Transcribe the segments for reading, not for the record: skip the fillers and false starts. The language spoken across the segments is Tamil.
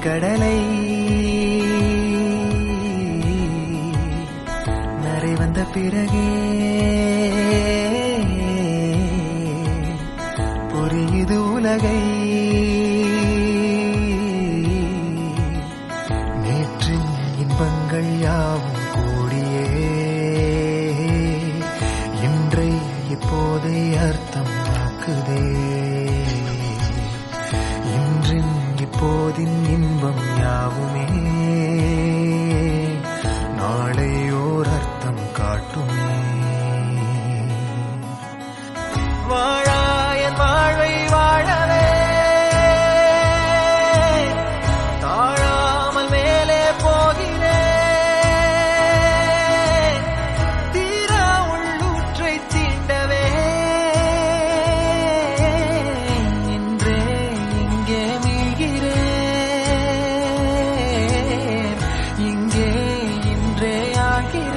கடலை நரை வந்த பிறகே புரியுது உலகை. நேற்றின் இன்பங்கள் யாவும் கூடியே இன்றை இப்போதை அர்த்தம் ஆக்குதே. இன்றின் இப்போதின் இன்பம் யாவுமே நாளை ஓர் அர்த்தம் காட்டுமே. வாழாயன் வாழ்வை வாழவே தாழாமல் மேலே போகிறேன். தீரா உள்ளூற்றை தீண்டவே இன்றே இங்கே மீழ்கிறேன். இங்கே இன்றே ஆகிறேன்.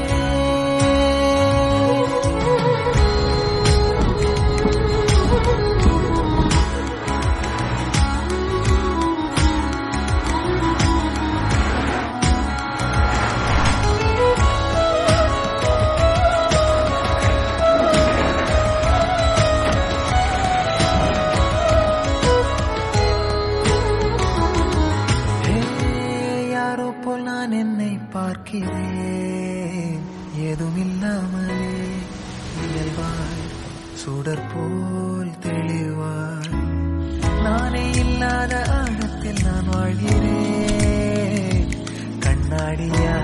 யாரோ போல் நான் என்னை பார்க்கிறேன். ஏதுமில்லாமலே இயல்பாய் சுடர் போல் தெளிவாய் நானே இல்லாத ஆழத்தில் நான் வாழ்கிறேன். கண்ணாடியா